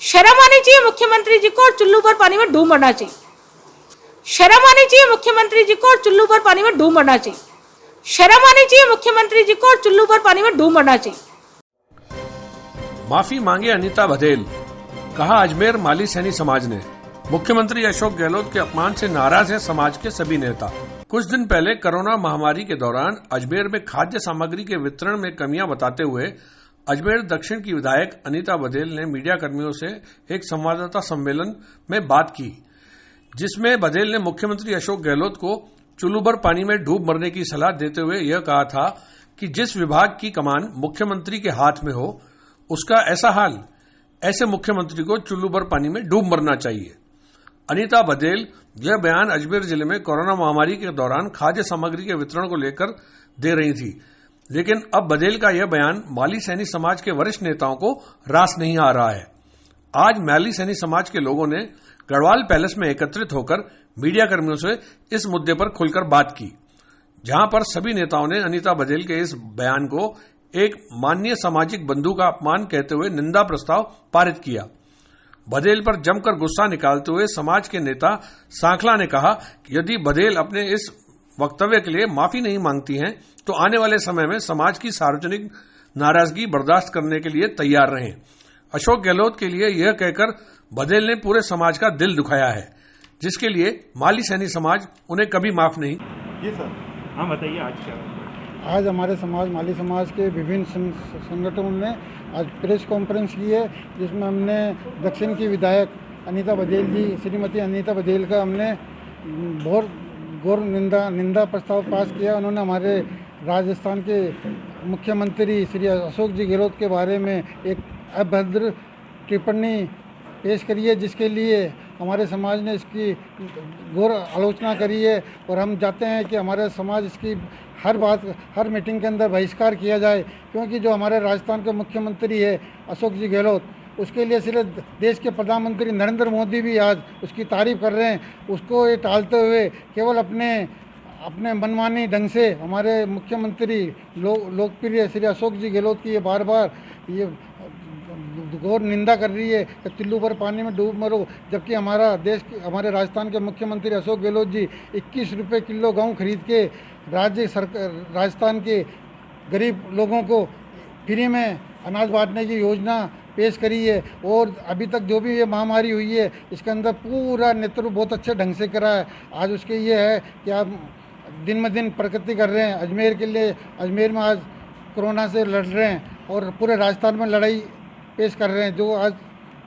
शर्म आनी चाहिए मुख्यमंत्री जी को और चुल्लू पर पानी में डूब मरना चाहिए। शर्म आनी चाहिए मुख्यमंत्री जी को और चुल्लू पर पानी में डूब मरना चाहिए। शर्म आनी चाहिए मुख्यमंत्री जी को और चुल्लू पर पानी में डूब मरना चाहिए। माफी मांगे अनीता बघेल, कहा अजमेर माली सैनी समाज ने। मुख्यमंत्री अशोक गहलोत के अपमान से नाराज हैं समाज के सभी नेता। कुछ दिन पहले कोरोना महामारी के दौरान अजमेर में खाद्य सामग्री के वितरण में कमियां बताते हुए अजमेर दक्षिण की विधायक अनीता बघेल ने मीडिया कर्मियों से एक संवाददाता सम्मेलन में बात की, जिसमें बघेल ने मुख्यमंत्री अशोक गहलोत को चुल्लू भर पानी में डूब मरने की सलाह देते हुए यह कहा था कि जिस विभाग की कमान मुख्यमंत्री के हाथ में हो उसका ऐसा हाल, ऐसे मुख्यमंत्री को चुल्लू भर पानी में डूब मरना चाहिए। अनीता बघेल यह बयान अजमेर जिले में कोरोना महामारी के दौरान खाद्य सामग्री के वितरण को लेकर दे रही थी, लेकिन अब बघेल का यह बयान माली सैनी समाज के वरिष्ठ नेताओं को रास नहीं आ रहा है। आज माली सैनी समाज के लोगों ने गढ़वाल पैलेस में एकत्रित होकर मीडिया कर्मियों से इस मुद्दे पर खुलकर बात की, जहां पर सभी नेताओं ने अनीता बघेल के इस बयान को एक माननीय सामाजिक बंधु का अपमान कहते हुए निंदा प्रस्ताव पारित किया। बघेल पर जमकर गुस्सा निकालते हुए समाज के नेता सांखला ने कहा कि यदि बघेल अपने इस वक्तव्य के लिए माफी नहीं मांगती हैं तो आने वाले समय में समाज की सार्वजनिक नाराजगी बर्दाश्त करने के लिए तैयार रहें। अशोक गहलोत के लिए यह कहकर बघेल ने पूरे समाज का दिल दुखाया है, जिसके लिए माली सैनी समाज उन्हें कभी माफ नहीं। जी सर, हाँ बताइए आज क्या? आज हमारे समाज माली समाज के विभिन्न संगठनों ने आज प्रेस कॉन्फ्रेंस की है, जिसमें हमने दक्षिण की विधायक अनीता बघेल जी, श्रीमती अनीता बघेल का हमने बहुत घोर निंदा प्रस्ताव पास किया। उन्होंने हमारे राजस्थान के मुख्यमंत्री श्री अशोक जी गहलोत के बारे में एक अभद्र टिप्पणी पेश करी है, जिसके लिए हमारे समाज ने इसकी घोर आलोचना करी है और हम चाहते हैं कि हमारे समाज इसकी हर मीटिंग के अंदर बहिष्कार किया जाए, क्योंकि जो हमारे राजस्थान के मुख्यमंत्री है अशोक जी गहलोत, उसके लिए सिर्फ देश के प्रधानमंत्री नरेंद्र मोदी भी आज उसकी तारीफ कर रहे हैं। उसको ये टालते हुए केवल अपने मनमानी ढंग से हमारे मुख्यमंत्री लोकप्रिय श्री अशोक जी गहलोत की ये बार बार ये घोर निंदा कर रही है कि चुल्लू पर पानी में डूब मरो, जबकि हमारे राजस्थान के मुख्यमंत्री अशोक गहलोत जी 21 रुपये किलो गेहूँ खरीद के राजस्थान के गरीब लोगों को फ्री में अनाज बांटने की योजना पेश करी है। और अभी तक जो भी ये महामारी हुई है इसके अंदर पूरा नेतृत्व बहुत अच्छे ढंग से करा है। आज उसके ये है कि आप दिन में दिन प्रगति कर रहे हैं। अजमेर के लिए अजमेर में आज कोरोना से लड़ रहे हैं और पूरे राजस्थान में लड़ाई पेश कर रहे हैं, जो आज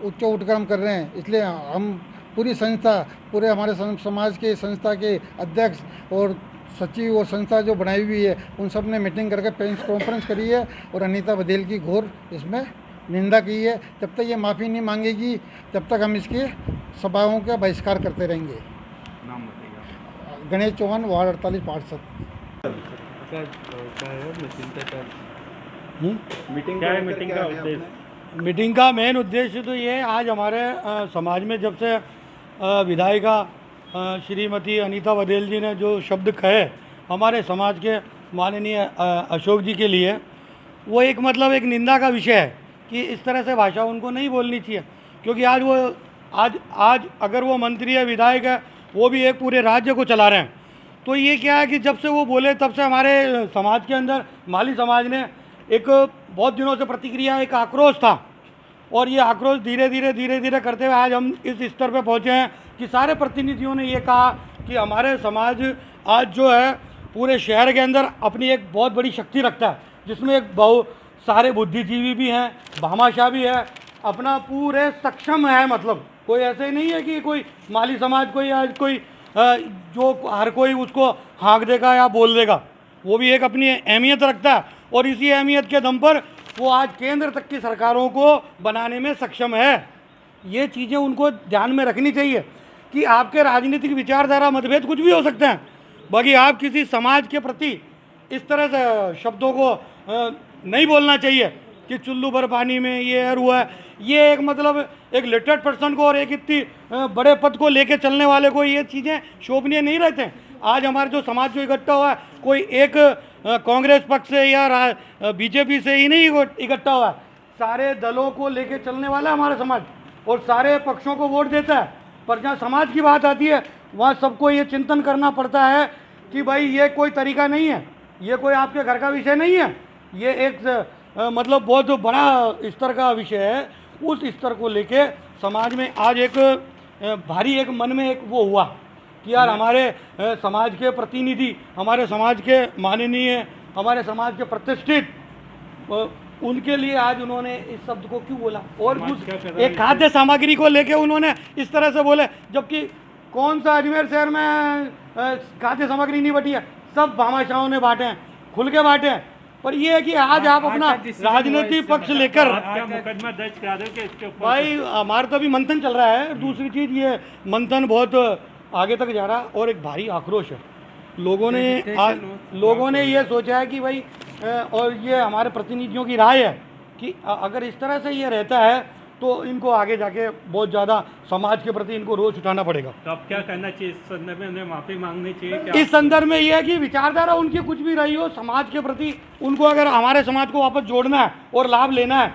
उच्च उत्क्रम कर रहे हैं। इसलिए हम पूरे हमारे समाज के संस्था के अध्यक्ष और सचिव और संस्था जो बनाई हुई है, उन सब ने मीटिंग करके प्रेस कॉन्फ्रेंस करी है और अनीता बघेल की घोर इसमें निंदा की है। जब तक ये माफ़ी नहीं मांगेगी तब तक हम इसकी सभाओं का बहिष्कार करते रहेंगे। नाम बताइए। गणेश चौहान, वार्ड 48 पार्षद। मीटिंग का मेन उद्देश्य तो ये है, आज हमारे समाज में जब से विधायिका श्रीमती अनीता बघेल जी ने जो शब्द कहे हमारे समाज के माननीय अशोक जी के लिए, वो एक निंदा का विषय है कि इस तरह से भाषा उनको नहीं बोलनी चाहिए, क्योंकि आज अगर वो मंत्री है, विधायक है, वो भी एक पूरे राज्य को चला रहे हैं। तो ये क्या है कि जब से वो बोले तब से हमारे समाज के अंदर माली समाज ने एक बहुत दिनों से प्रतिक्रिया, एक आक्रोश था, और ये आक्रोश धीरे धीरे करते हुए आज हम इस स्तर पे पहुँचे हैं कि सारे प्रतिनिधियों ने ये कहा कि हमारे समाज आज जो है पूरे शहर के अंदर अपनी एक बहुत बड़ी शक्ति रखता है, जिसमें एक बहुत सारे बुद्धिजीवी भी हैं, भामाशाह भी है, अपना पूरे सक्षम है। कोई ऐसे ही नहीं है कि कोई माली समाज जो हर कोई उसको हाँक देगा या बोल देगा। वो भी एक अपनी अहमियत रखता है और इसी अहमियत के दम पर वो आज केंद्र तक की सरकारों को बनाने में सक्षम है। ये चीज़ें उनको ध्यान में रखनी चाहिए कि आपके राजनीतिक विचारधारा मतभेद कुछ भी हो सकते हैं, बाकी आप किसी समाज के प्रति इस तरह से शब्दों को नहीं बोलना चाहिए कि चुल्लू भर पानी में ये हुआ है। ये एक लिटरेट पर्सन को और एक इतनी बड़े पद को लेके चलने वाले को ये चीज़ें शोभनीय नहीं रहते हैं। आज हमारे जो समाज जो इकट्ठा हुआ है, कोई एक कांग्रेस पक्ष से या बीजेपी से ही नहीं इकट्ठा हुआ है, सारे दलों को लेके चलने वाला है हमारा समाज। और सारे पक्षों को वोट देता है, पर जहाँ समाज की बात आती है वहाँ सबको ये चिंतन करना पड़ता है कि भाई ये कोई तरीका नहीं है, ये कोई आपके घर का विषय नहीं है, ये एक मतलब बहुत बड़ा स्तर का विषय है। उस स्तर को लेके समाज में आज एक भारी एक मन में एक वो हुआ कि यार हमारे समाज के प्रतिनिधि, हमारे समाज के माननीय, हमारे समाज के प्रतिष्ठित, उनके लिए आज उन्होंने इस शब्द को क्यों बोला। और एक खाद्य सामग्री को लेके उन्होंने इस तरह से बोले, जबकि कौन सा अजमेर शहर में खाद्य सामग्री नहीं बटी है, सब भामाशाहों ने बांटे हैं, खुल के बांटे हैं। पर ये है कि आज आप अपना राजनीतिक पक्ष लेकर मुकदमा दर्ज करा दो कि इसके ऊपर भाई हमारा तो अभी मंथन चल रहा है। दूसरी चीज़ ये मंथन बहुत आगे तक जा रहा है और एक भारी आक्रोश है। लोगों ने ये सोचा है कि भाई और ये हमारे प्रतिनिधियों की राय है कि अगर इस तरह से ये रहता है तो इनको आगे जाके बहुत ज़्यादा समाज के प्रति इनको रोष उठाना पड़ेगा। तो अब क्या करना चाहिए इस संदर्भ में? उन्हें माफ़ी मांगनी चाहिए क्या? इस संदर्भ में यह है कि विचारधारा उनकी कुछ भी रही हो, समाज के प्रति उनको अगर हमारे समाज को वापस जोड़ना है और लाभ लेना है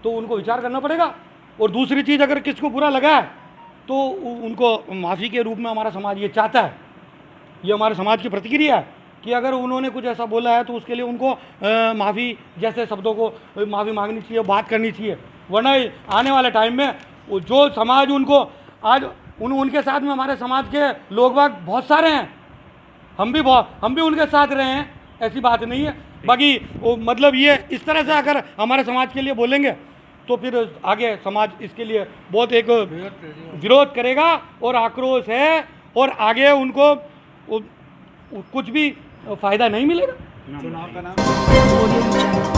तो उनको विचार करना पड़ेगा। और दूसरी चीज़, अगर किसको बुरा लगा है तो उनको माफ़ी के रूप में हमारा समाज ये चाहता है, ये हमारे समाज की प्रतिक्रिया है कि अगर उन्होंने कुछ ऐसा बोला है तो उसके लिए उनको माफ़ी जैसे शब्दों को माफ़ी मांगनी चाहिए, बात करनी चाहिए। वरना आने वाले टाइम में जो समाज उनको आज उनके साथ में हमारे समाज के लोग बाग बहुत सारे हैं, हम भी उनके साथ रहे हैं, ऐसी बात नहीं है। बाकी मतलब ये इस तरह से अगर हमारे समाज के लिए बोलेंगे तो फिर आगे समाज इसके लिए बहुत एक विरोध करेगा और आक्रोश है और आगे उनको कुछ भी फ़ायदा नहीं मिलेगा।